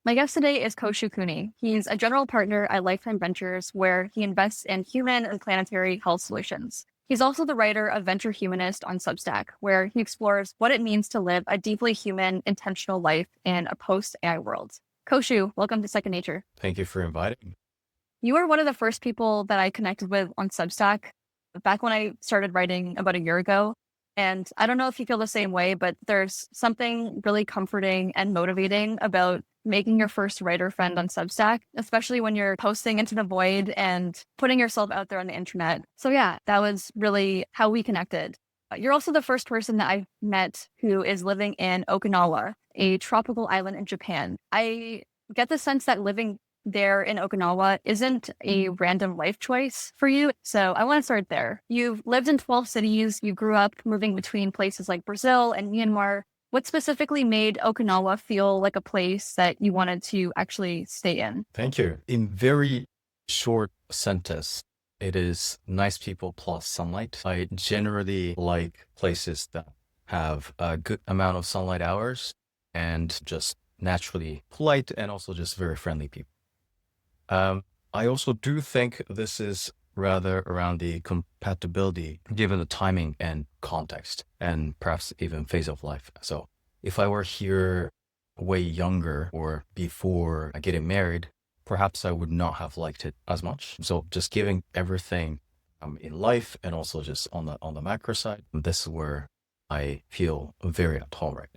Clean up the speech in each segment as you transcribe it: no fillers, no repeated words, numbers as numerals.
My guest today is Koshu Kunii. He's a general partner at Lifetime Ventures, where he invests in human and planetary health solutions. He's also the writer of Venture Humanist on Substack, where he explores what it means to live a deeply human, intentional life in a post-AI world. Koshu, welcome to Second Nature. Thank you for inviting me. You were one of the first people that I connected with on Substack back when I started writing about a year ago. And I don't know if you feel the same way, but there's something really comforting and motivating about making your first writer friend on Substack, especially when you're posting into the void and putting yourself out there on the internet. So yeah, that was really how we connected. You're also the first person that I've met who is living in Okinawa, a tropical island in Japan. I get the sense that living there in Okinawa isn't a random life choice for you. So I want to start there. You've lived in 12 cities. You grew up moving between places like Brazil and Myanmar. What specifically made Okinawa feel like a place that you wanted to actually stay in? Thank you. In very short sentence, it is nice people plus sunlight. I generally like places that have a good amount of sunlight hours and just naturally polite and also just very friendly people. I also do think this is rather around the compatibility given the timing and context and perhaps even phase of life. So if I were here way younger or before getting married, perhaps I would not have liked it as much. So just giving everything in life and also just on the macro side, this is where I feel very at home right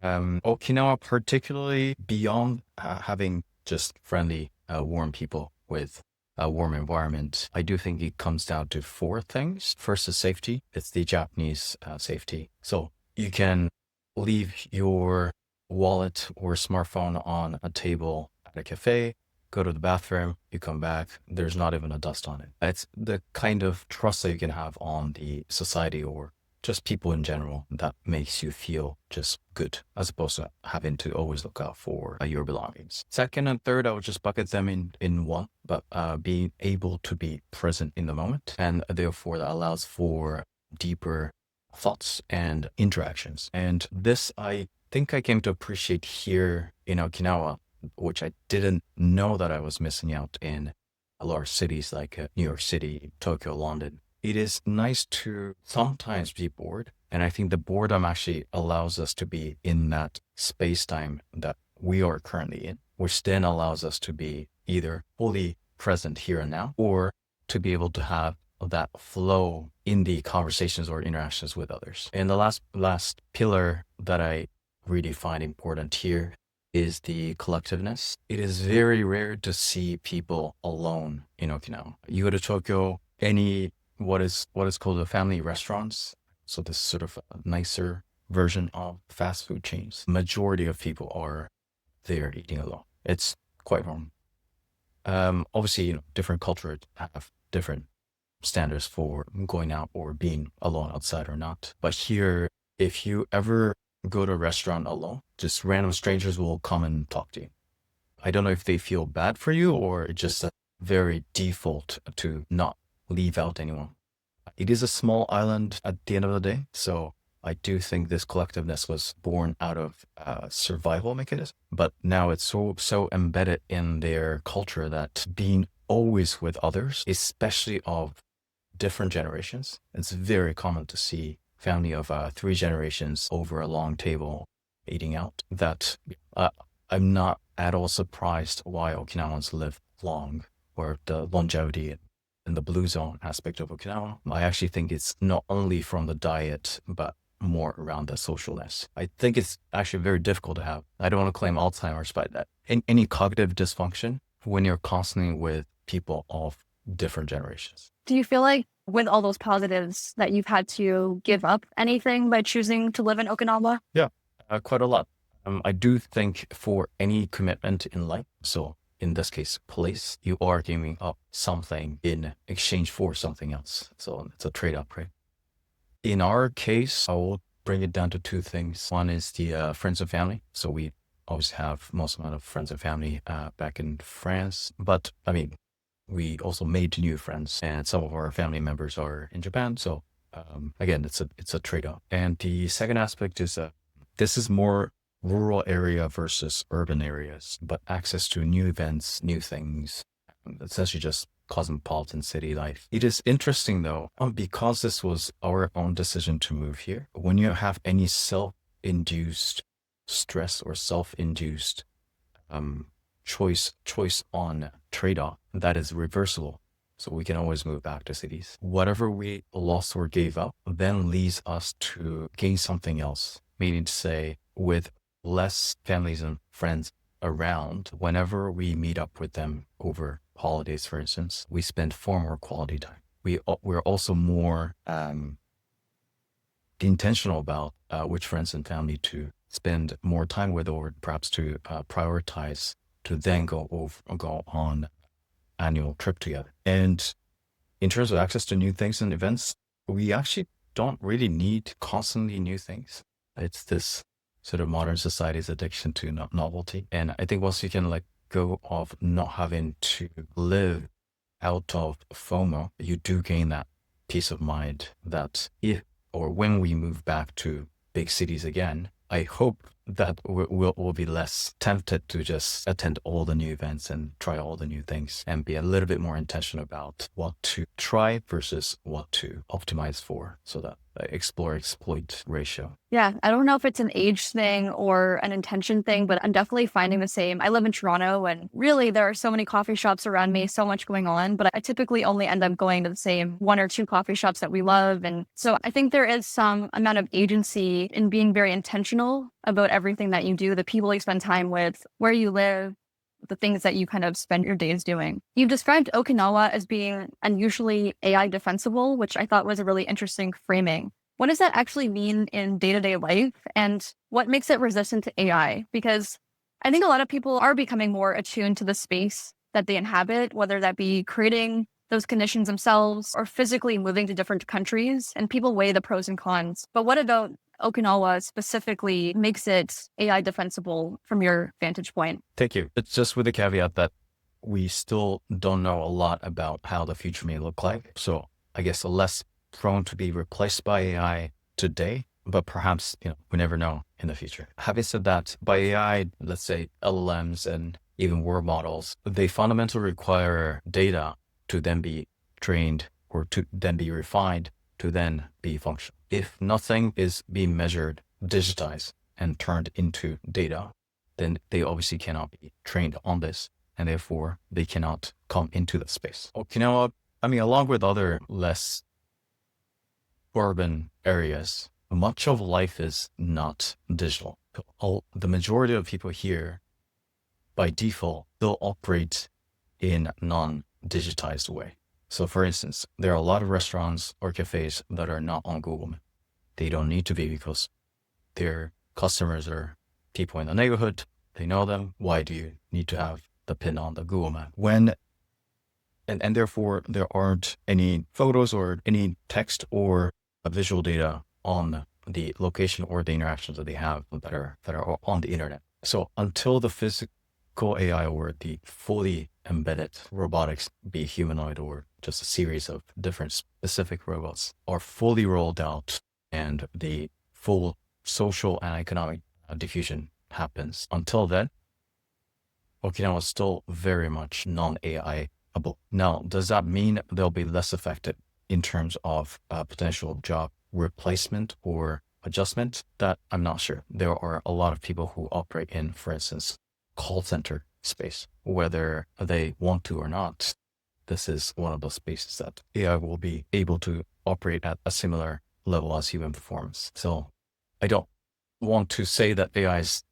now. Okinawa, particularly beyond having just friendly, warm people with a warm environment, I do think it comes down to four things. First is safety. It's the Japanese safety. So you can leave your wallet or smartphone on a table at a cafe, go to the bathroom, you come back, there's not even a dust on it. It's the kind of trust that you can have on the society or just people in general that makes you feel just good, as opposed to having to always look out for your belongings. Second and third, I would just bucket them in one, but being able to be present in the moment. And therefore that allows for deeper thoughts and interactions. And this, I think I came to appreciate here in Okinawa, which I didn't know that I was missing out in large cities like New York City, Tokyo, London. It is nice to sometimes be bored. And I think the boredom actually allows us to be in that space-time that we are currently in, which then allows us to be either fully present here and now, or to be able to have that flow in the conversations or interactions with others. And the last pillar that I really find important here is the collectiveness. It is very rare to see people alone in Okinawa. You go to Tokyo, what is called the family restaurants. So this sort of a nicer version of fast food chains. Majority of people are there eating alone. It's quite normal. Obviously, different cultures have different standards for going out or being alone outside or not. But here, if you ever go to a restaurant alone, just random strangers will come and talk to you. I don't know if they feel bad for you or it's just a very default to not leave out anyone. It is a small island at the end of the day. So I do think this collectiveness was born out of survival mechanism, but now it's so embedded in their culture that being always with others, especially of different generations, it's very common to see family of 3 generations over a long table eating out. That I'm not at all surprised why Okinawans live long, or the longevity and the blue zone aspect of Okinawa. I actually think it's not only from the diet, but more around the socialness. I think it's actually very difficult to have. I don't want to claim Alzheimer's, but that any cognitive dysfunction when you're constantly with people of different generations. Do you feel like with all those positives that you've had to give up anything by choosing to live in Okinawa? Yeah, quite a lot. I do think for any commitment in life, so in this case, place, you are giving up something in exchange for something else. So it's a trade-off, right? In our case, I will bring it down to 2 things. One is the friends and family. So we always have most amount of friends and family back in France. But I mean, we also made new friends and some of our family members are in Japan. So again, it's a trade-off. And the second aspect is this is more rural area versus urban areas, but access to new events, new things, essentially just cosmopolitan city life. It is interesting though, because this was our own decision to move here. When you have any self-induced stress or self-induced choice on trade-off, that is reversible. So we can always move back to cities. Whatever we lost or gave up then leads us to gain something else. Meaning to say, with less families and friends around, whenever we meet up with them over holidays, for instance, we spend far more quality time. We're also more intentional about which friends and family to spend more time with, or perhaps to prioritize to then go on annual trip together. And in terms of access to new things and events, we actually don't really need constantly new things. It's this sort of modern society's addiction to novelty. And I think once you can let go of not having to live out of FOMO, you do gain that peace of mind that if or when we move back to big cities again, I hope that we'll be less tempted to just attend all the new events and try all the new things, and be a little bit more intentional about what to try versus what to optimize for, so that explore-exploit ratio. Yeah, I don't know if it's an age thing or an intention thing, but I'm definitely finding the same. I live in Toronto, and really there are so many coffee shops around me, so much going on, but I typically only end up going to the same one or two coffee shops that we love. And so I think there is some amount of agency in being very intentional about everything that you do, the people you spend time with, where you live, the things that you kind of spend your days doing. You've described Okinawa as being unusually AI defensible, which I thought was a really interesting framing. What does that actually mean in day-to-day life, and what makes it resistant to AI? Because I think a lot of people are becoming more attuned to the space that they inhabit, whether that be creating those conditions themselves or physically moving to different countries, and people weigh the pros and cons. But what about Okinawa specifically makes it AI defensible from your vantage point? Thank you. It's just with the caveat that we still don't know a lot about how the future may look like. So I guess less prone to be replaced by AI today, but perhaps, we never know in the future. Having said that, by AI, let's say LLMs and even word models, they fundamentally require data to then be trained or to then be refined to then be functional. If nothing is being measured, digitized, and turned into data, then they obviously cannot be trained on this, and therefore they cannot come into the space. Okinawa, along with other less urban areas, much of life is not digital. The majority of people here, by default, they'll operate in non-digitized way. So for instance, there are a lot of restaurants or cafes that are not on Google Maps. They don't need to be, because their customers are people in the neighborhood. They know them. Why do you need to have the pin on the Google Map? And therefore there aren't any photos or any text or visual data on the location or the interactions that they have that are on the internet. So until the physical AI or the fully embedded robotics, be humanoid or just a series of different specific robots, are fully rolled out and the full social and economic diffusion happens, until then, Okinawa is still very much non-AI-able. Now, does that mean they'll be less affected in terms of potential job replacement or adjustment? That I'm not sure. There are a lot of people who operate in, for instance, call center space, whether they want to or not. This is one of those spaces that AI will be able to operate at a similar level as human performance. So I don't want to say that AI is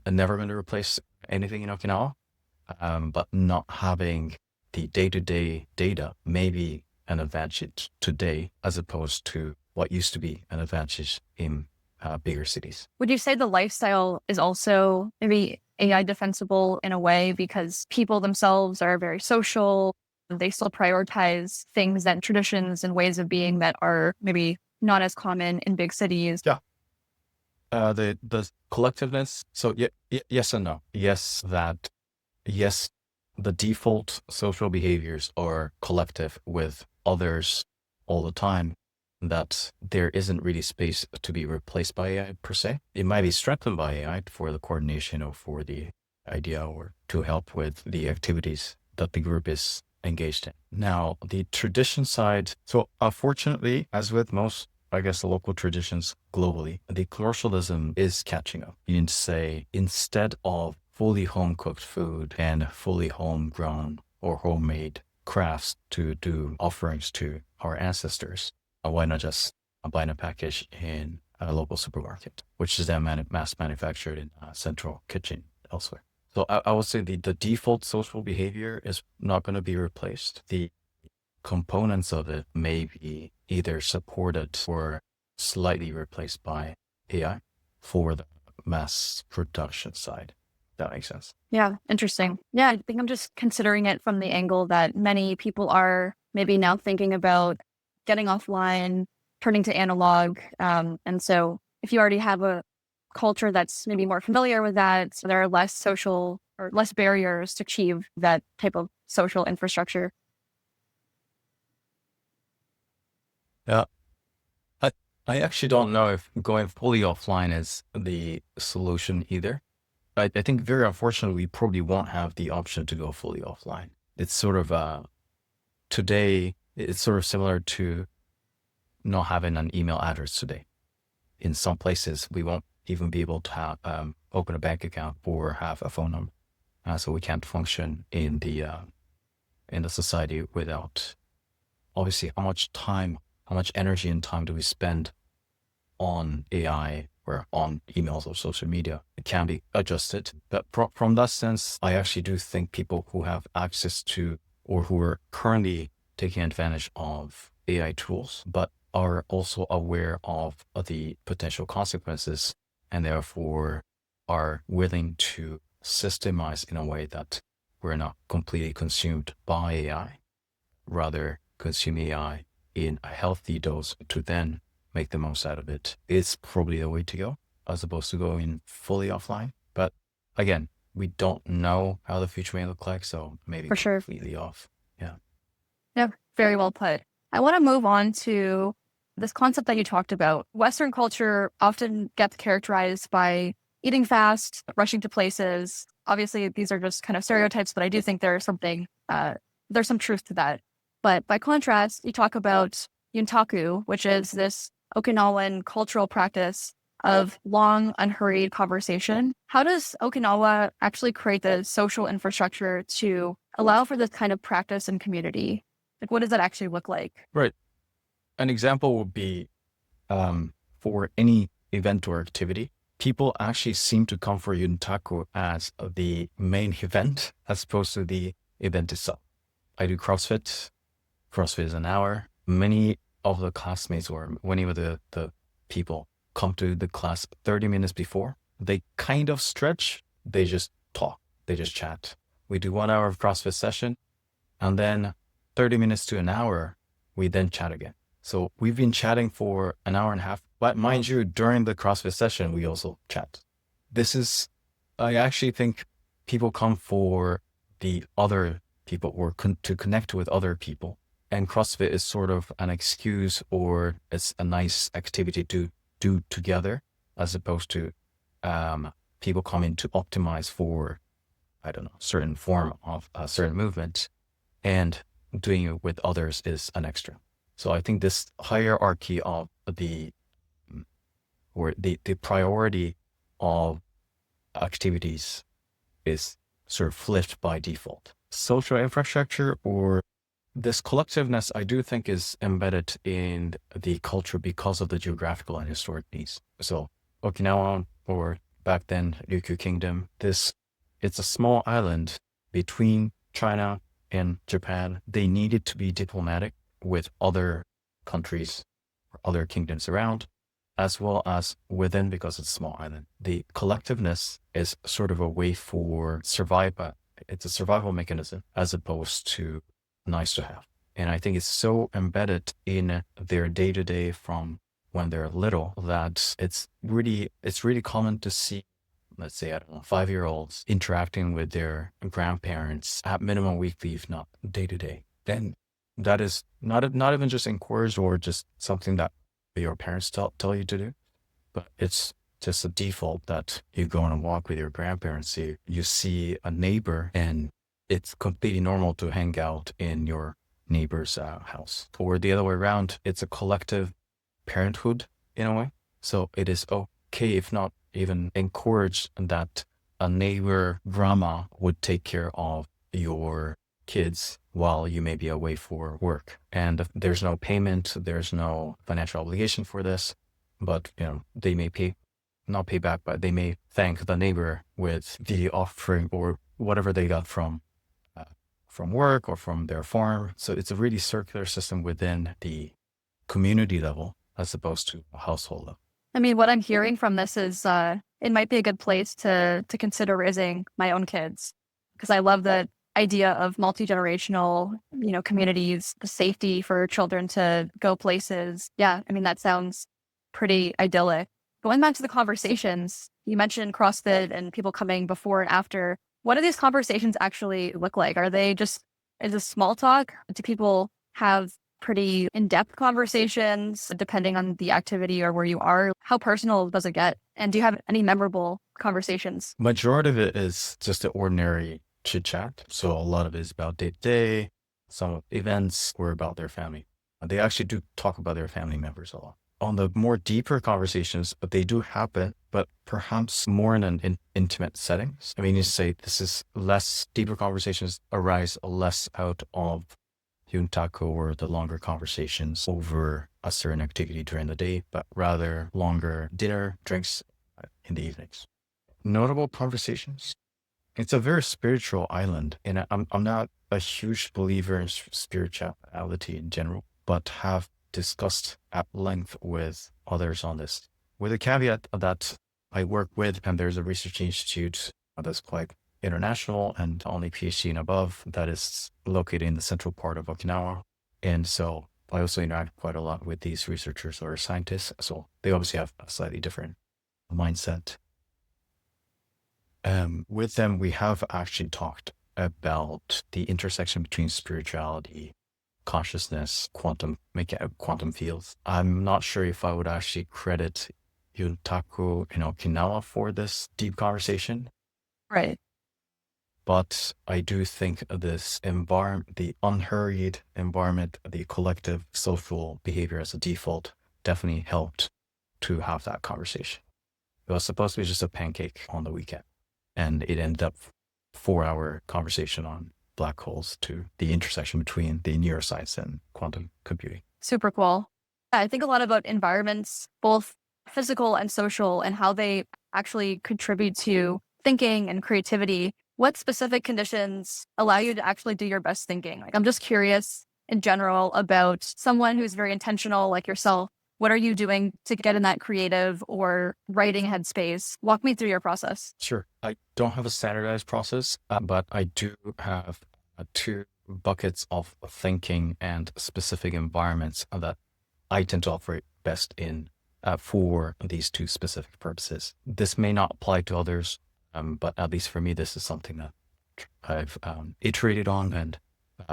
never going to replace anything in Okinawa, but not having the day-to-day data may be an advantage today as opposed to what used to be an advantage in bigger cities. Would you say the lifestyle is also maybe AI defensible in a way, because people themselves are very social? They still prioritize things and traditions and ways of being that are maybe not as common in big cities. Yeah. The collectiveness. So yes and no. Yes, the default social behaviors are collective with others all the time. that there isn't really space to be replaced by AI per se. It might be strengthened by AI for the coordination or for the idea or to help with the activities that the group is engaged in. Now, the tradition side. So unfortunately, as with most, I guess, the local traditions globally, the commercialism is catching up. You need to say, instead of fully home cooked food and fully homegrown or homemade crafts to do offerings to our ancestors, why not just buy a package in a local supermarket, which is then mass manufactured in a central kitchen elsewhere. So I would say the default social behavior is not going to be replaced. The components of it may be either supported or slightly replaced by AI for the mass production side. That makes sense. Yeah, interesting. Yeah, I think I'm just considering it from the angle that many people are maybe now thinking about getting offline, turning to analog. And so if you already have a culture that's maybe more familiar with that, so there are less social or less barriers to achieve that type of social infrastructure. Yeah. I actually don't know if going fully offline is the solution either. I think very unfortunately, we probably won't have the option to go fully offline. It's sort of today, it's sort of similar to not having an email address today. In some places, we won't even be able to have, open a bank account or have a phone number. So we can't function in the society without, obviously, how much energy and time do we spend on AI or on emails or social media? It can be adjusted. But from that sense, I actually do think people who have access to or who are currently taking advantage of AI tools, but are also aware of the potential consequences and therefore are willing to systemize in a way that we're not completely consumed by AI, rather consume AI in a healthy dose to then make the most out of it, is probably the way to go, as opposed to going fully offline. But again, we don't know how the future may look like, so maybe For sure. completely off. Yeah. Yeah, very well put. I want to move on to this concept that you talked about. Western culture often gets characterized by eating fast, rushing to places. Obviously, these are just kind of stereotypes, but I do think there's some truth to that. But by contrast, you talk about Yuntaku, which is this Okinawan cultural practice of long, unhurried conversation. How does Okinawa actually create the social infrastructure to allow for this kind of practice and community? Like, what does that actually look like? Right. An example would be for any event or activity, people actually seem to come for Yuntaku as the main event as opposed to the event itself. I do CrossFit. CrossFit is an hour. Many of the classmates or many of the people come to the class 30 minutes before. They kind of stretch. They just talk. They just chat. We do 1 hour of CrossFit session, and then 30 minutes to an hour, we then chat again. So we've been chatting for an hour and a half. But mind you, during the CrossFit session, we also chat. I actually think people come for the other people or to connect with other people. And CrossFit is sort of an excuse or it's a nice activity to do together as opposed to people coming to optimize for, I don't know, certain form of a certain movement, and doing it with others is an extra. So I think this hierarchy of the priority of activities is sort of flipped by default. Social infrastructure or this collectiveness, I do think, is embedded in the culture because of the geographical and historic needs. So Okinawa, or back then Ryukyu Kingdom, it's a small island between China and Japan. They needed to be diplomatic with other countries or other kingdoms around, as well as within, because it's a small island. The collectiveness is sort of a way for survival. It's a survival mechanism as opposed to nice to have. And I think it's so embedded in their day-to-day from when they're little that it's really common to see, let's say, I don't know, 5-year-olds interacting with their grandparents at minimum weekly, if not day-to-day. Then that is not even just encouraged or just something that your parents tell you to do, but it's just a default that you go on a walk with your grandparents, you see a neighbor and it's completely normal to hang out in your neighbor's house. Or the other way around, it's a collective parenthood in a way. So it is okay, if not even encouraged, that a neighbor grandma would take care of your kids while you may be away for work. And there's no payment, there's no financial obligation for this, but they may not pay back, but they may thank the neighbor with the offering or whatever they got uh, from work or from their farm. So it's a really circular system within the community level as opposed to a household level. I mean, what I'm hearing from this is it might be a good place to consider raising my own kids, because I love the idea of multi-generational, communities, the safety for children to go places. Yeah, I mean, that sounds pretty idyllic. Going back to the conversations, you mentioned CrossFit and people coming before and after. What do these conversations actually look like? Are they just, is this small talk? Do people have pretty in-depth conversations depending on the activity or where you are? How personal does it get? And do you have any memorable conversations? Majority of it is just the ordinary chit chat. So a lot of it is about day to day, some events or about their family. They actually do talk about their family members a lot. On the more deeper conversations, but they do happen, but perhaps more in an intimate settings. I mean, you say this is less deeper conversations arise less out of Yuntaku or the longer conversations over a certain activity during the day, but rather longer dinner, drinks in the evenings. Notable conversations. It's a very spiritual island, and I'm not a huge believer in spirituality in general, but have discussed at length with others on this, with a caveat that I work with, and there's a research institute that's quite international and only PhD and above that is located in the central part of Okinawa. And so I also interact quite a lot with these researchers or scientists. So they obviously have a slightly different mindset. With them, we have actually talked about the intersection between spirituality, consciousness, quantum fields. I'm not sure if I would actually credit Yuntaku in Okinawa for this deep conversation. Right. But I do think this environment, the unhurried environment, the collective social behavior as a default definitely helped to have that conversation. It was supposed to be just a pancake on the weekend, and it ended up 4-hour conversation on black holes to the intersection between the neuroscience and quantum computing. Super cool. I think a lot about environments, both physical and social, and how they actually contribute to thinking and creativity. What specific conditions allow you to actually do your best thinking? Like, I'm just curious in general about someone who's very intentional, like yourself. What are you doing to get in that creative or writing headspace? Walk me through your process. Sure. I don't have a standardized process, but I do have 2 buckets of thinking and specific environments that I tend to operate best in for these 2 specific purposes. This may not apply to others, but at least for me, this is something that I've iterated on and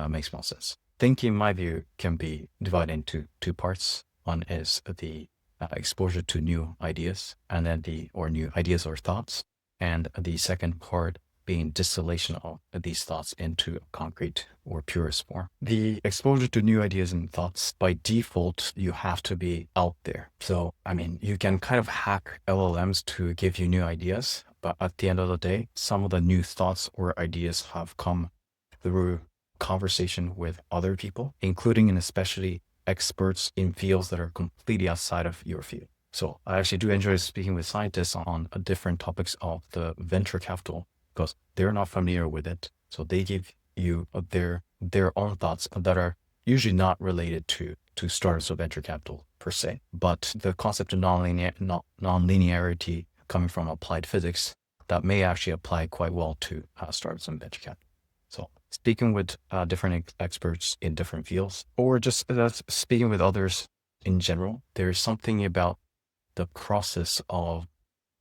makes more sense. Thinking, in my view, can be divided into 2 parts. One is the exposure to new ideas, and then new ideas or thoughts. And the second part being distillation of these thoughts into concrete or purest form. The exposure to new ideas and thoughts, by default, you have to be out there. So, I mean, you can kind of hack LLMs to give you new ideas, but at the end of the day, some of the new thoughts or ideas have come through conversation with other people, including and especially experts in fields that are completely outside of your field. So I actually do enjoy speaking with scientists on different topics of the venture capital because they're not familiar with it. So they give you their own thoughts that are usually not related to startups of venture capital per se. But the concept of nonlinearity coming from applied physics that may actually apply quite well to startups and venture capital. So speaking with different experts in different fields, or just speaking with others in general, there's something about the process of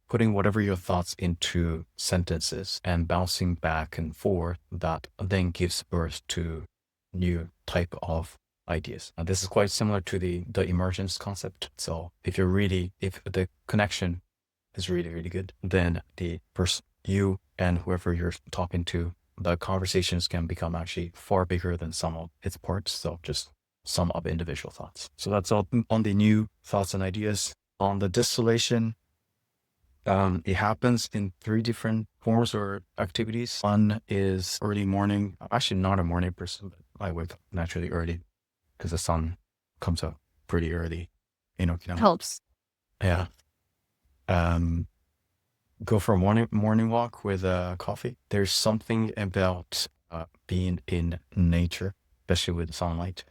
putting whatever your thoughts into sentences and bouncing back and forth that then gives birth to new type of ideas. This is quite similar to the emergence concept. So if the connection is really, really good, then the person, you and whoever you're talking to, the conversations can become actually far bigger than some of its parts. So just sum up individual thoughts. So that's all on the new thoughts and ideas. On the distillation, it happens in 3 different forms or activities. One is early morning. I'm actually not a morning person, but I wake up naturally early because the sun comes up pretty early in Okinawa. Helps. Yeah. Go for a morning walk with coffee. There's something about being in nature, especially with sunlight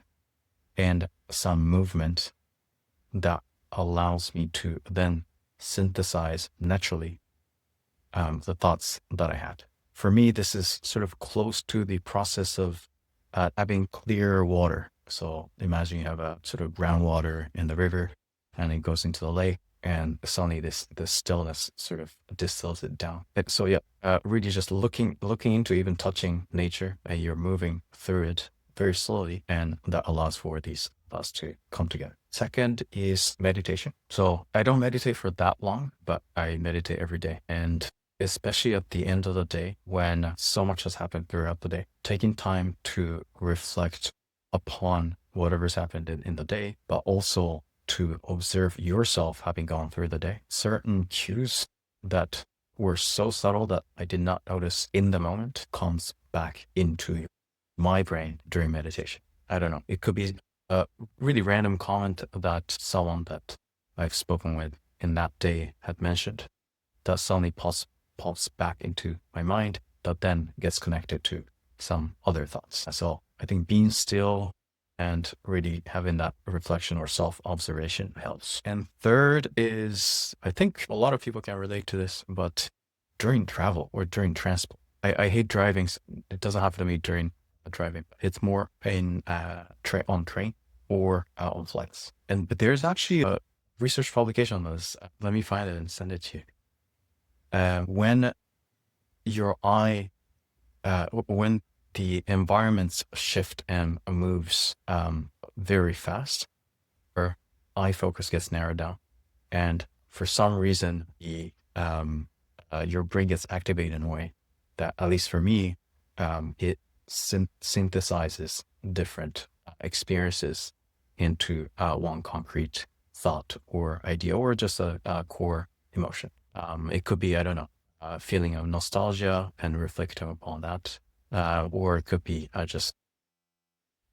and some movement, that allows me to then synthesize naturally the thoughts that I had. For me, this is sort of close to the process of having clear water. So imagine you have a sort of groundwater in the river and it goes into the lake, and suddenly the stillness sort of distills it down. So yeah, really just looking into, even touching nature, and you're moving through it very slowly, and that allows for these thoughts to come together. Second is meditation. So I don't meditate for that long, but I meditate every day. And especially at the end of the day, when so much has happened throughout the day, taking time to reflect upon whatever's happened in the day, but also to observe yourself having gone through the day. Certain cues that were so subtle that I did not notice in the moment comes back into my brain during meditation. I don't know. It could be a really random comment that someone that I've spoken with in that day had mentioned that suddenly pops back into my mind, that then gets connected to some other thoughts. So I think being still and really having that reflection or self-observation helps. And third is, I think a lot of people can relate to this, but during travel or during transport, I hate driving. It doesn't happen to me during driving. It's more in on train or on flights. But there's actually a research publication on this. Let me find it and send it to you. When your eye, when the environments shift and moves very fast, or eye focus gets narrowed down, and for some reason your brain gets activated in a way that, at least for me, it synthesizes different experiences into one concrete thought or idea, or just a core emotion. It could be, I don't know, a feeling of nostalgia and reflecting upon that. Or it could be just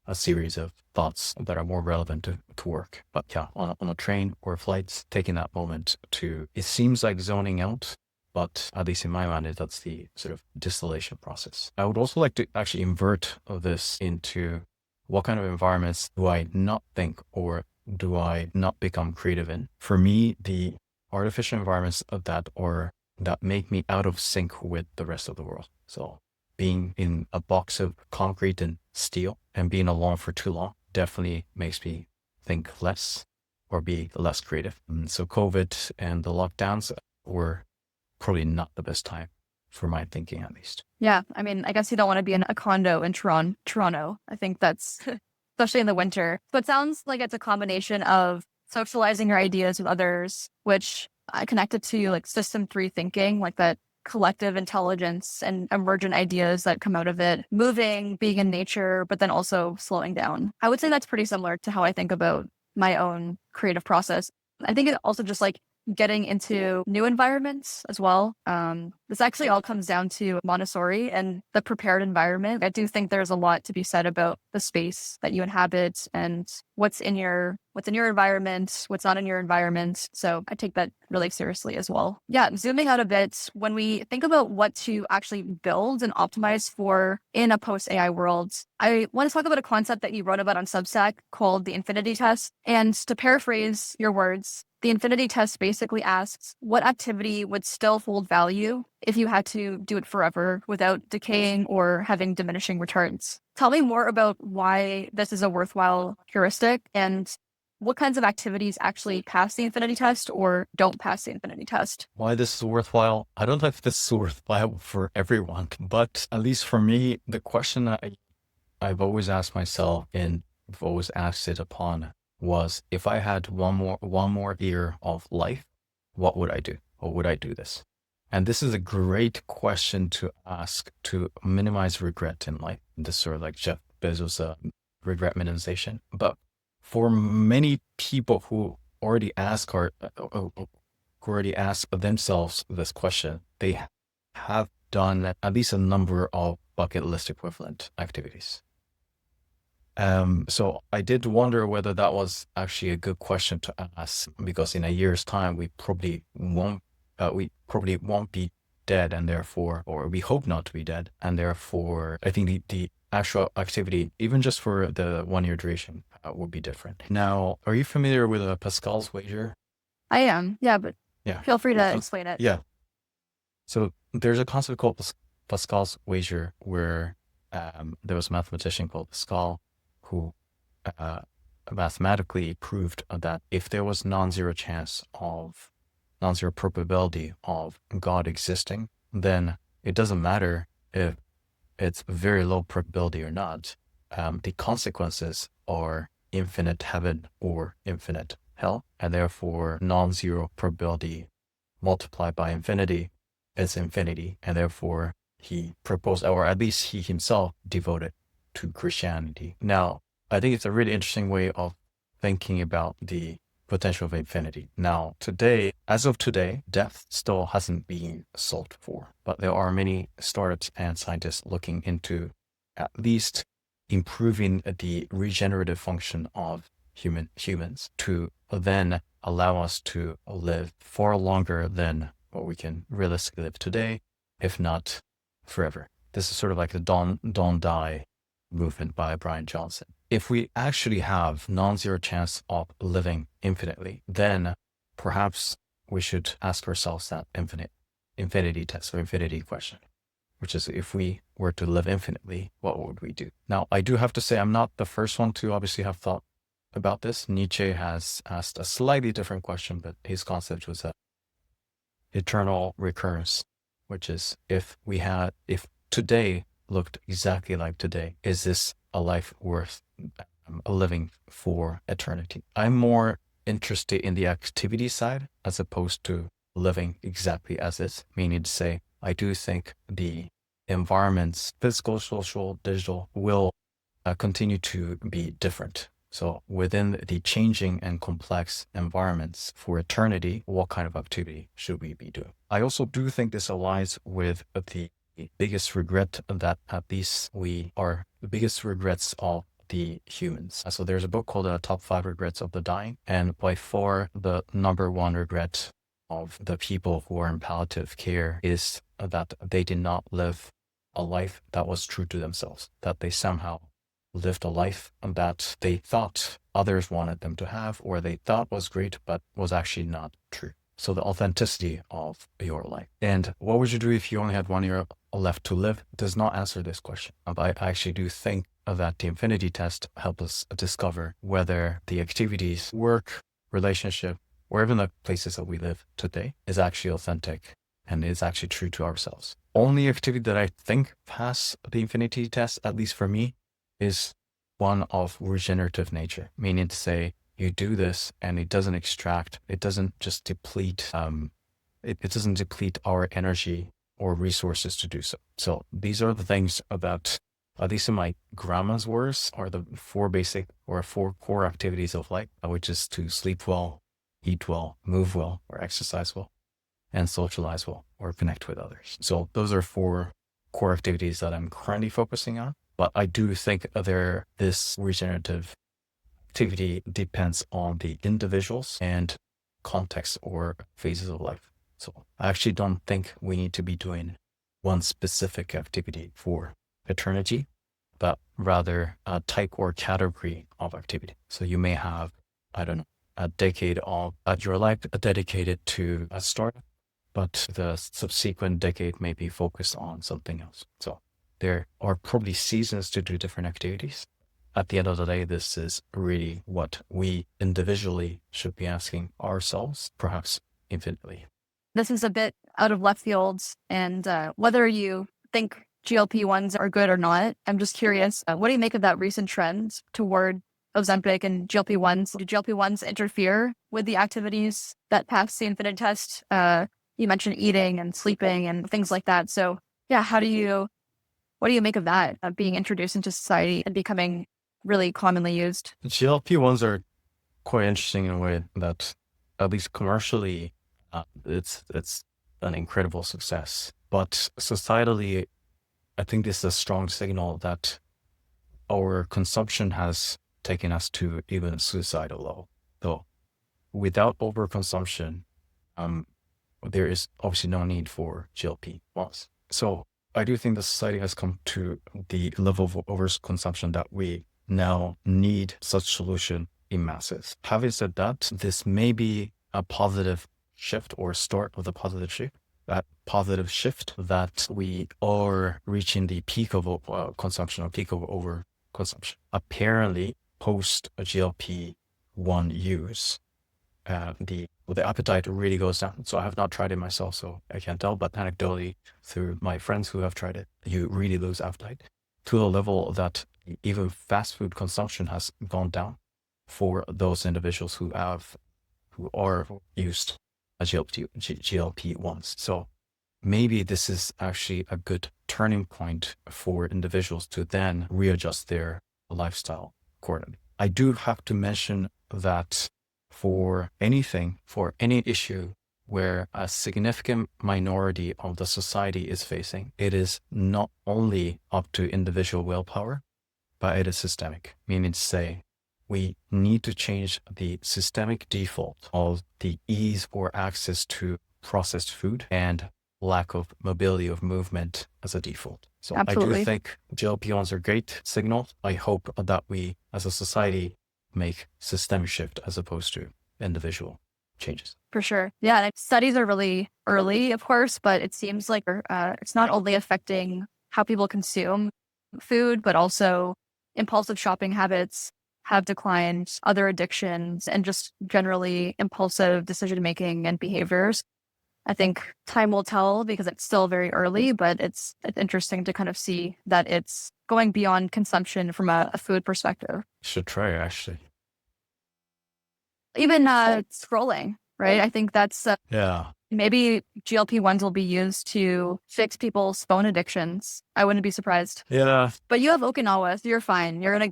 a series of thoughts that are more relevant to work. But yeah, on a train or flights, taking that moment it seems like zoning out, but at least in my mind, that's the sort of distillation process. I would also like to actually invert this into what kind of environments do I not think, or do I not become creative in? For me, the artificial environments that make me out of sync with the rest of the world. So being in a box of concrete and steel and being alone for too long definitely makes me think less or be less creative. So COVID and the lockdowns were probably not the best time for my thinking, at least. Yeah, I mean, I guess you don't want to be in a condo in Toronto. I think that's, especially in the winter. So it sounds like it's a combination of socializing your ideas with others, which I connected to like system 3 thinking, like that collective intelligence and emergent ideas that come out of it, moving, being in nature, but then also slowing down. I would say that's pretty similar to how I think about my own creative process. I think it also just like getting into new environments as well. This actually all comes down to Montessori and the prepared environment. I do think there's a lot to be said about the space that you inhabit and what's in your environment, what's not in your environment. So I take that really seriously as well. Yeah, zooming out a bit, when we think about what to actually build and optimize for in a post-AI world, I want to talk about a concept that you wrote about on Substack called the infinity test. And to paraphrase your words, the infinity test basically asks what activity would still hold value if you had to do it forever without decaying or having diminishing returns. Tell me more about why this is a worthwhile heuristic and what kinds of activities actually pass the infinity test or don't pass the infinity test. Why this is worthwhile? I don't know if this is worthwhile for everyone, but at least for me, the question I've always asked myself and I've always asked it upon was if I had one more year of life, what would I do? Or would I do this? And this is a great question to ask to minimize regret in life. This sort of like Jeff Bezos' regret minimization. But for many people who already ask or who already ask themselves this question, they have done at least a number of bucket list equivalent activities. So I did wonder whether that was actually a good question to ask, because in a year's time we probably won't be dead, and therefore, or we hope not to be dead, and therefore I think the actual activity, even just for the 1 year duration, would be different. Now, are you familiar with Pascal's wager? I am, yeah, but Yeah. feel free to explain it. Yeah. So there's a concept called Pascal's wager, where there was a mathematician called Pascal who uh, mathematically proved that if there was non-zero probability of God existing, then it doesn't matter if it's very low probability or not. The consequences are infinite heaven or infinite hell, and therefore non-zero probability multiplied by infinity is infinity, and therefore he proposed, or at least he himself devoted to Christianity. Now, I think it's a really interesting way of thinking about the potential of infinity. Now, as of today, death still hasn't been solved for, but there are many startups and scientists looking into at least improving the regenerative function of humans to then allow us to live far longer than what we can realistically live today, if not forever. This is sort of like the don't die movement by Brian Johnson. If we actually have non-zero chance of living infinitely, then perhaps we should ask ourselves that infinity test or infinity question, which is, if we were to live infinitely, what would we do? Now, I do have to say, I'm not the first one to obviously have thought about this. Nietzsche has asked a slightly different question, but his concept was eternal recurrence, which is, if today looked exactly like today, is this a life worth living for eternity? I'm more interested in the activity side as opposed to living exactly as is, meaning to say, I do think the environments, physical, social, digital, will continue to be different. So within the changing and complex environments for eternity, what kind of activity should we be doing? I also do think this aligns with the biggest regret that at least the biggest regrets of the humans. So there's a book called Top 5 Regrets of the Dying. And by far the number one regret of the people who are in palliative care is that they did not live a life that was true to themselves, that they somehow lived a life that they thought others wanted them to have, or they thought was great, but was actually not true. So the authenticity of your life. And what would you do if you only had 1 year left to live does not answer this question. But I actually do think that the infinity test helps us discover whether the activities, work, relationship, or even the places that we live today is actually authentic and is actually true to ourselves. Only activity that I think pass the infinity test, at least for me, is one of regenerative nature, meaning to say, you do this and it doesn't just deplete, it doesn't deplete our energy or resources to do so. So these are the things about, at least in my grandma's words, are the four core activities of life, which is to sleep well, eat well, move well, or exercise well, and socialize well, or connect with others. So those are 4 core activities that I'm currently focusing on. But I do think this regenerative activity depends on the individuals and context or phases of life. So I actually don't think we need to be doing one specific activity for eternity, but rather a type or category of activity. So you may have, I don't know, a decade of your life dedicated to a startup, but the subsequent decade may be focused on something else. So there are probably seasons to do different activities. At the end of the day, this is really what we individually should be asking ourselves, perhaps infinitely. This is a bit out of left field, and whether you think GLP-1s are good or not. I'm just curious, what do you make of that recent trend toward Ozempic and GLP-1s? Do GLP-1s interfere with the activities that pass the infinite test? You mentioned eating and sleeping and things like that. So yeah, what do you make of that being introduced into society and becoming really commonly used? GLP-1s are quite interesting in a way that, at least commercially, it's an incredible success. But societally, I think this is a strong signal that our consumption has taken us to even a suicidal level. So without overconsumption, there is obviously no need for GLP-1s. So I do think the society has come to the level of overconsumption that we now need such solution in masses. Having said that, this may be a positive shift or start of the positive shift. That positive shift that we are reaching the peak of consumption or peak of overconsumption. Apparently, post GLP-1 use, the appetite really goes down. So I have not tried it myself, so I can't tell. But anecdotally, through my friends who have tried it, you really lose appetite to a level that even fast food consumption has gone down for those individuals who are used GLP-1s. So maybe this is actually a good turning point for individuals to then readjust their lifestyle accordingly. I do have to mention that for any issue where a significant minority of the society is facing, it is not only up to individual willpower, but it is systemic, meaning to say, we need to change the systemic default of the ease or access to processed food and lack of mobility of movement as a default. So Absolutely. I do think GLP-1s are great signals. I hope that we as a society make systemic shift as opposed to individual changes. For sure. Yeah. And studies are really early, of course, but it seems like it's not only affecting how people consume food, but also impulsive shopping habits have declined, other addictions, and just generally impulsive decision making and behaviors. I think time will tell because it's still very early, but it's interesting to kind of see that it's going beyond consumption from a food perspective. Should try actually. Even scrolling, right? I think that's Yeah. maybe GLP-1s will be used to fix people's phone addictions. I wouldn't be surprised. Yeah. But you have Okinawa, so you're fine. You're in a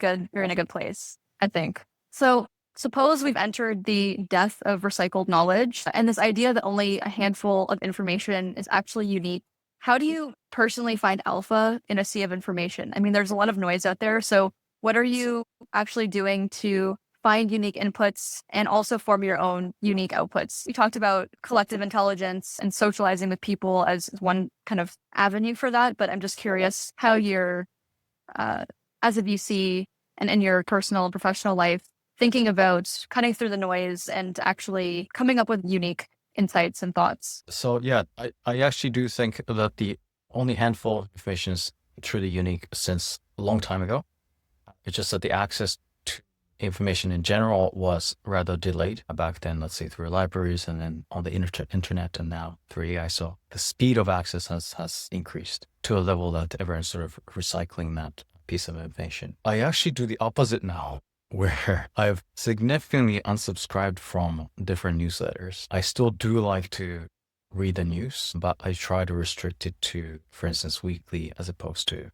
good place, I think. So suppose we've entered the death of recycled knowledge and this idea that only a handful of information is actually unique. How do you personally find alpha in a sea of information? I mean, there's a lot of noise out there. So what are you actually doing to find unique inputs and also form your own unique outputs? You talked about collective intelligence and socializing with people as one kind of avenue for that, but I'm just curious how you're, as a VC and in your personal and professional life, thinking about cutting through the noise and actually coming up with unique insights and thoughts. So yeah, I actually do think that the only handful of information is truly unique since a long time ago. It's just that the access to information in general was rather delayed back then, let's say through libraries and then on the internet and now through AI. So the speed of access has increased to a level that everyone's sort of recycling that piece of information. I actually do the opposite now, where I've significantly unsubscribed from different newsletters. I still do like to read the news, but I try to restrict it to, for instance, weekly as opposed to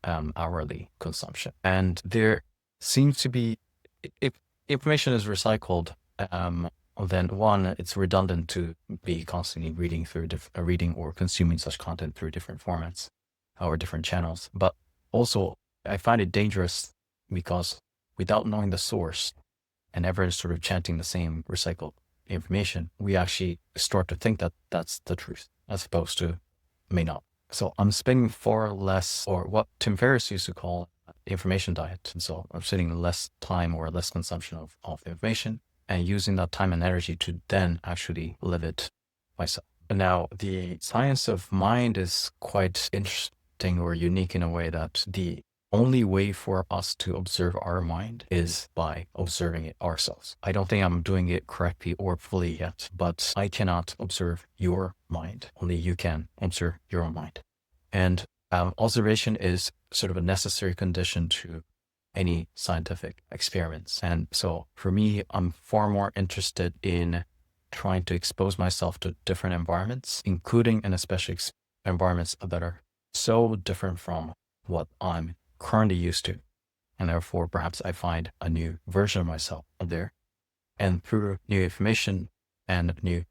hourly consumption. And there seems to be, if information is recycled, then one, it's redundant to be constantly reading through reading or consuming such content through different formats or different channels. But also, I find it dangerous because without knowing the source and ever sort of chanting the same recycled information, we actually start to think that that's the truth as opposed to may not. So I'm spending far less, or what Tim Ferriss used to call information diet. And so I'm spending less time or less consumption of information and using that time and energy to then actually live it myself. And now the science of mind is quite interesting or unique in a way that the only way for us to observe our mind is by observing it ourselves. I don't think I'm doing it correctly or fully yet, but I cannot observe your mind. Only you can observe your own mind. And Observation is sort of a necessary condition to any scientific experiments. And so for me, I'm far more interested in trying to expose myself to different environments, including and especially environments that are so different from what I'm currently used to. And therefore, perhaps I find a new version of myself there. And through new information and new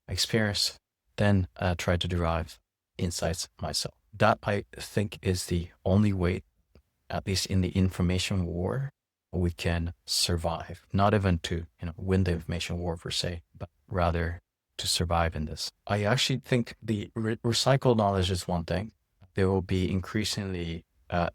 experience, then try to derive insights myself. That I think is the only way, at least in the information war, we can survive. Not even to win the information war per se, but rather to survive in this. I actually think the recycled knowledge is one thing. There will be increasingly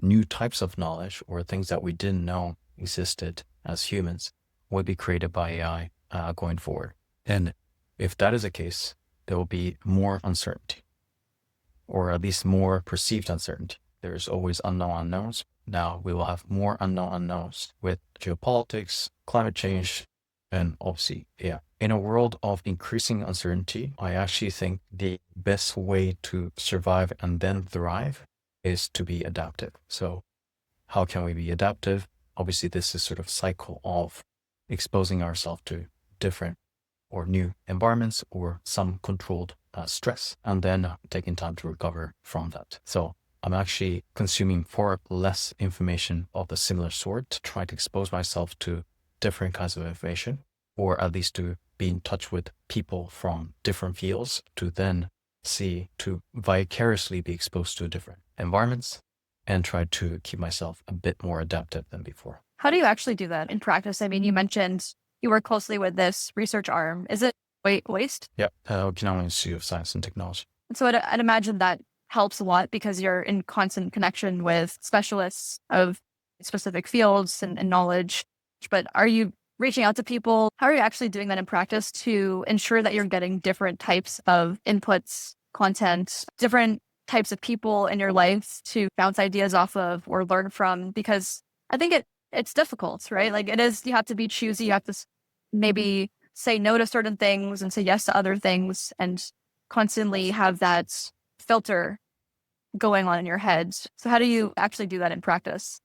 new types of knowledge or things that we didn't know existed as humans will be created by AI going forward. And if that is the case, there will be more uncertainty, or at least more perceived uncertainty. There's always unknown unknowns. Now we will have more unknown unknowns with geopolitics, climate change, and obviously, yeah. In a world of increasing uncertainty, I actually think the best way to survive and then thrive is to be adaptive. So how can we be adaptive? Obviously, this is sort of cycle of exposing ourselves to different or new environments or some controlled stress, and then taking time to recover from that. So I'm actually consuming far less information of the similar sort to try to expose myself to different kinds of information, or at least to be in touch with people from different fields to then to vicariously be exposed to different environments and try to keep myself a bit more adaptive than before. How do you actually do that in practice? I mean, you mentioned you work closely with this research arm. Is it waste? Yeah, Okinawa Institute of Science and Technology. And so I'd imagine that helps a lot because you're in constant connection with specialists of specific fields and knowledge. But are you reaching out to people? How are you actually doing that in practice to ensure that you're getting different types of inputs, content, different types of people in your life to bounce ideas off of or learn from? Because I think it's difficult, right? Like it is, you have to be choosy. You have to maybe say no to certain things and say yes to other things, and constantly have that filter going on in your head. So how do you actually do that in practice?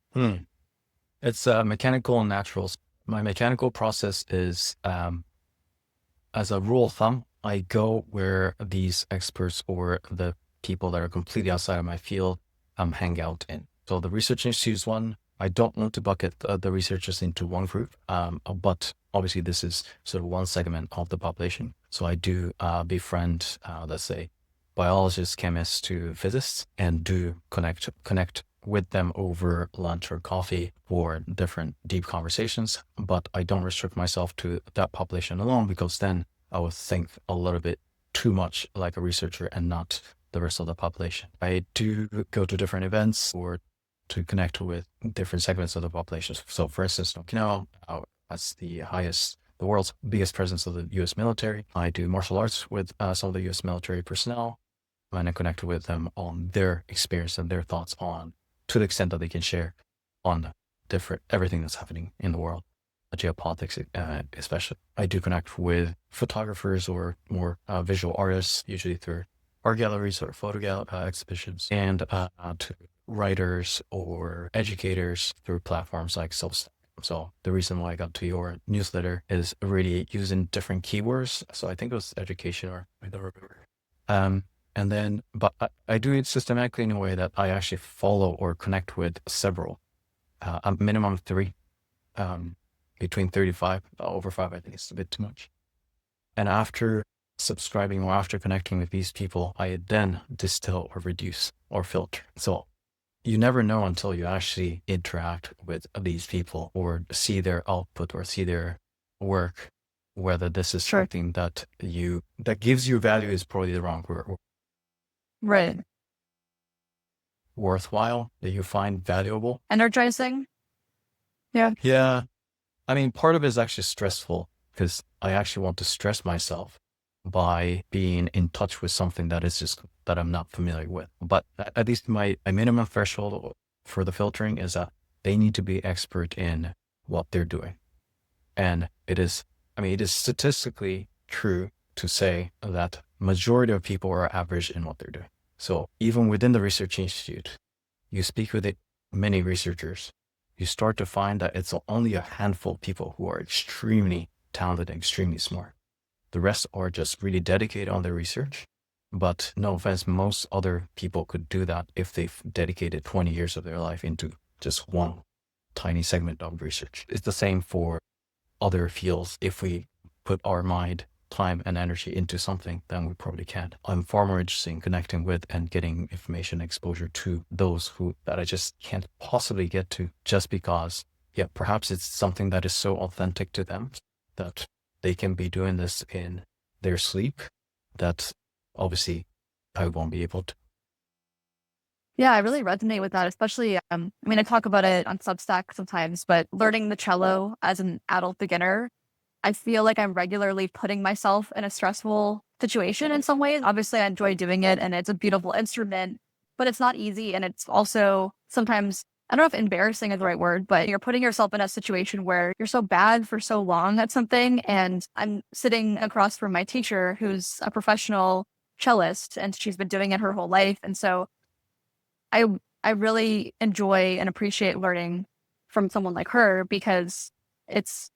It's mechanical and natural. My mechanical process is, as a rule of thumb, I go where these experts or the people that are completely outside of my field hang out in. So the research institute is one. I don't want to bucket the researchers into one group, but obviously this is sort of one segment of the population. So I do befriend, let's say, biologists, chemists to physicists, and do connect with them over lunch or coffee for different deep conversations. But I don't restrict myself to that population alone, because then I would think a little bit too much like a researcher and not the rest of the population. I do go to different events or to connect with different segments of the population. So for instance, Okinawa, that's the world's biggest presence of the US military. I do martial arts with some of the US military personnel, and I connect with them on their experience and their thoughts on, to the extent that they can share, on everything that's happening in the world, geopolitics especially. I do connect with photographers or more visual artists, usually through art galleries or photo exhibitions, and to writers or educators through platforms like Substack. So the reason why I got to your newsletter is really using different keywords. So I think it was education, or I don't remember. And then, but I do it systematically in a way that I actually follow or connect with several, a minimum of 3, between 35, over 5, I think it's a bit too much. And after subscribing or after connecting with these people, I then distill or reduce or filter. So you never know until you actually interact with these people or see their output or see their work, whether this is something that gives you value is probably the wrong word. Right. Worthwhile, that you find valuable. Energizing. Yeah. Yeah. I mean, part of it is actually stressful because I actually want to stress myself by being in touch with something that is just that I'm not familiar with. But at least my minimum threshold for the filtering is that they need to be expert in what they're doing. And it is statistically true to say that majority of people are average in what they're doing. So even within the research institute, you speak with many researchers, you start to find that it's only a handful of people who are extremely talented and extremely smart. The rest are just really dedicated on their research. But no offense, most other people could do that if they've dedicated 20 years of their life into just one tiny segment of research. It's the same for other fields. If we put our mind, time, and energy into something, then we probably can. I'm far more interested in connecting with and getting information exposure to those that I just can't possibly get to, just because, yeah, perhaps it's something that is so authentic to them that they can be doing this in their sleep that obviously I won't be able to. Yeah, I really resonate with that, especially, I mean, I talk about it on Substack sometimes, but learning the cello as an adult beginner, I feel like I'm regularly putting myself in a stressful situation in some ways. Obviously, I enjoy doing it and it's a beautiful instrument, but it's not easy. And it's also sometimes, I don't know if embarrassing is the right word, but you're putting yourself in a situation where you're so bad for so long at something. And I'm sitting across from my teacher who's a professional cellist and she's been doing it her whole life. And so I I really enjoy and appreciate learning from someone like her because it's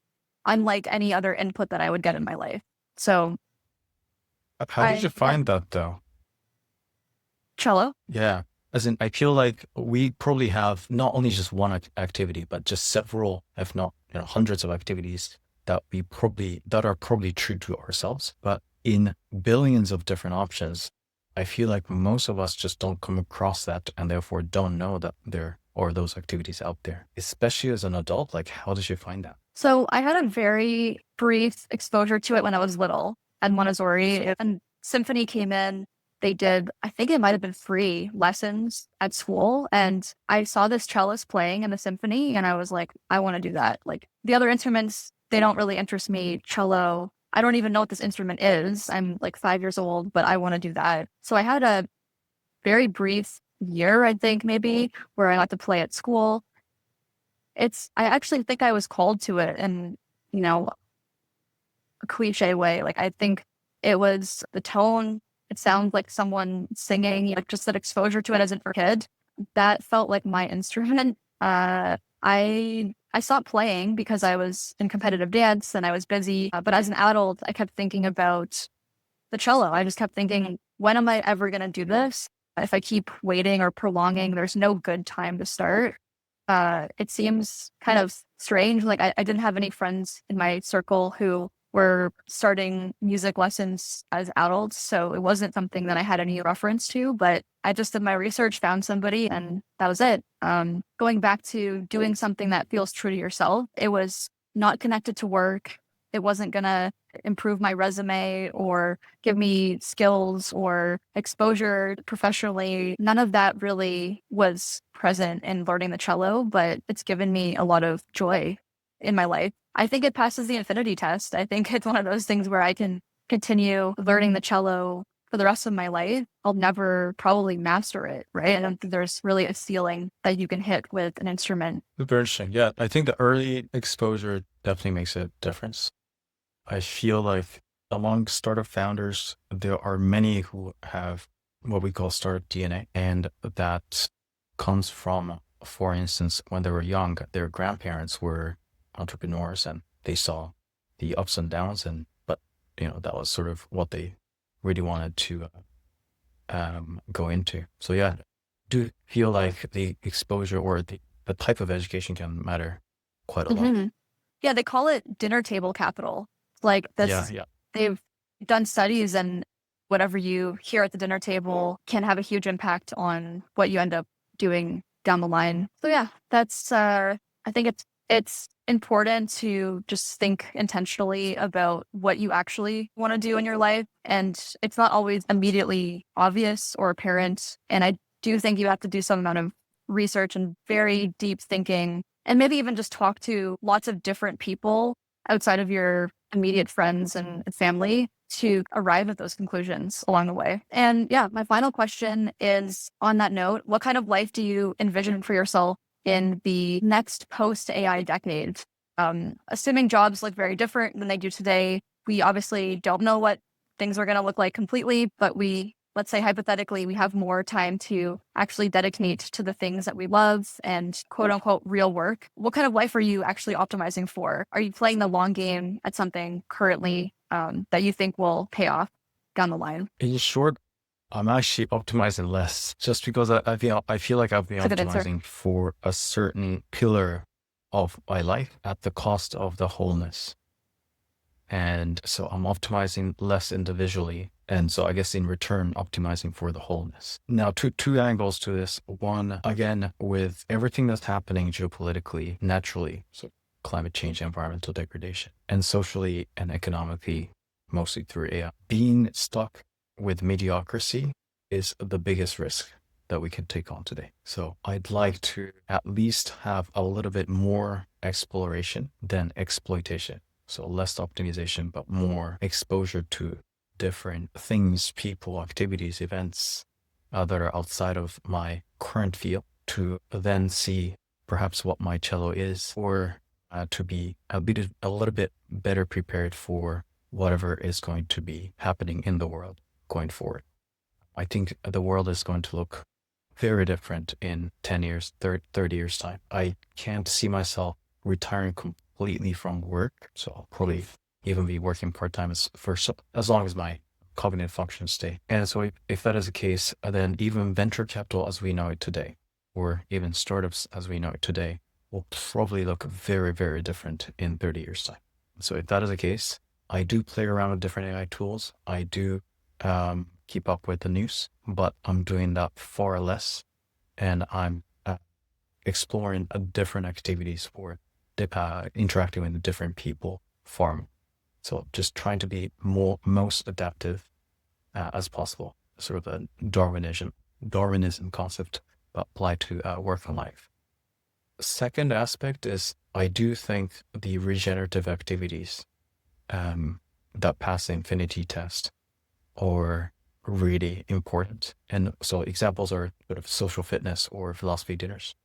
unlike any other input that I would get in my life. So How did you yeah, find that though? cello. Yeah. As in, I feel like we probably have not only just one activity, but just several, if not, hundreds of activities that are probably true to ourselves. But in billions of different options, I feel like most of us just don't come across that and therefore don't know that there are those activities out there, especially as an adult. Like, how did you find that? So I had a very brief exposure to it when I was little at Montessori, and symphony came in. They did, I think it might have been free lessons at school. And I saw this cellist playing in the symphony and I was like, I want to do that. Like the other instruments, they don't really interest me. Cello, I don't even know what this instrument is. I'm like 5 years old, but I want to do that. So I had a very brief year, I think maybe, where I got to play at school. I actually think I was called to it in, you know, a cliche way. Like, I think it was the tone. It sounds like someone singing, like just that exposure to it as a kid. That felt like my instrument. I stopped playing because I was in competitive dance and I was busy. But as an adult, I kept thinking about the cello. I just kept thinking, when am I ever going to do this? If I keep waiting or prolonging, there's no good time to start. It seems kind of strange. Like I didn't have any friends in my circle who were starting music lessons as adults. So it wasn't something that I had any reference to, but I just did my research, found somebody, and that was it. Going back to doing something that feels true to yourself, it was not connected to work. It wasn't going to improve my resume or give me skills or exposure professionally. None of that really was present in learning the cello, but it's given me a lot of joy in my life. I think it passes the infinity test. I think it's one of those things where I can continue learning the cello for the rest of my life. I'll never probably master it, right? I don't think there's really a ceiling that you can hit with an instrument. Super interesting. Yeah, I think the early exposure definitely makes a difference. I feel like among startup founders, there are many who have what we call startup DNA, and that comes from, for instance, when they were young, their grandparents were entrepreneurs and they saw the ups and downs, but that was sort of what they really wanted to go into. So yeah, do feel like the exposure or the type of education can matter quite a lot. Mhm. Yeah, they call it dinner table capital. Like Yeah, this, yeah. they've done studies and whatever you hear at the dinner table can have a huge impact on what you end up doing down the line. So yeah, I think it's important to just think intentionally about what you actually want to do in your life. And it's not always immediately obvious or apparent. And I do think you have to do some amount of research and very deep thinking and maybe even just talk to lots of different people outside of your immediate friends and family to arrive at those conclusions along the way. And yeah, my final question is on that note, what kind of life do you envision for yourself in the next post AI decade? Assuming jobs look very different than they do today, we obviously don't know what things are going to look like completely, but we let's say hypothetically, we have more time to actually dedicate to the things that we love and quote unquote real work. What kind of life are you actually optimizing for? Are you playing the long game at something currently that you think will pay off down the line? In short, I'm actually optimizing less just because I feel like I've been That's a good answer. optimizing for a certain pillar of my life at the cost of the wholeness. And so I'm optimizing less individually. And so I guess in return, optimizing for the wholeness. Now, two angles to this. One, again, with everything that's happening geopolitically, naturally, so climate change, environmental degradation, and socially and economically, mostly through AI. Being stuck with mediocrity is the biggest risk that we can take on today. So I'd like to at least have a little bit more exploration than exploitation. So less optimization, but more exposure to different things, people, activities, events that are outside of my current field to then see perhaps what my cello is, or to be a little bit better prepared for whatever is going to be happening in the world going forward. I think the world is going to look very different in 10 years, 30 years time. I can't see myself retiring completely from work. So I'll probably even be working part-time as long as my cognitive functions stay. And so if that is the case, then even venture capital as we know it today, or even startups as we know it today, will probably look very, very different in 30 years time. So if that is the case, I do play around with different AI tools. I do keep up with the news, but I'm doing that far less. And I'm exploring different activities for interacting with different people far more. So just trying to be most adaptive as possible. Sort of a Darwinism concept, but applied to work and life. Second aspect is I do think the regenerative activities that pass the infinity test are really important. And so examples are sort of social fitness or philosophy dinners.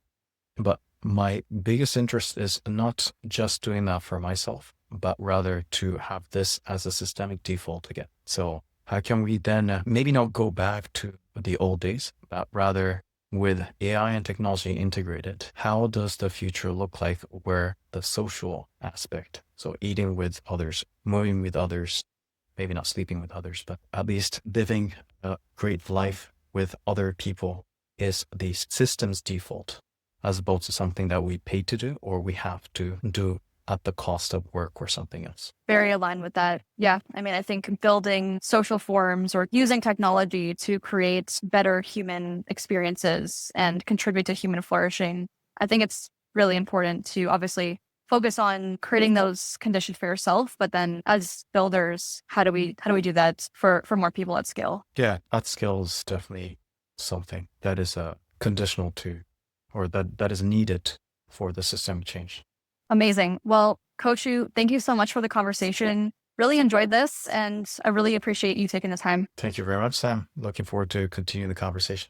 But my biggest interest is not just doing that for myself, but rather to have this as a systemic default again. So how can we then maybe not go back to the old days, but rather with AI and technology integrated, how does the future look like where the social aspect, so eating with others, moving with others, maybe not sleeping with others, but at least living a great life with other people is the system's default, as opposed to something that we pay to do or we have to do at the cost of work or something else. Very aligned with that. Yeah. I mean, I think building social forms or using technology to create better human experiences and contribute to human flourishing, I think it's really important to obviously focus on creating those conditions for yourself. But then as builders, how do we do that for more people at scale? Yeah, at scale is definitely something that is conditional to, or that is needed for the systemic change. Amazing. Well, Koshu, thank you so much for the conversation. Really enjoyed this, and I really appreciate you taking the time. Thank you very much, Sam. Looking forward to continuing the conversation.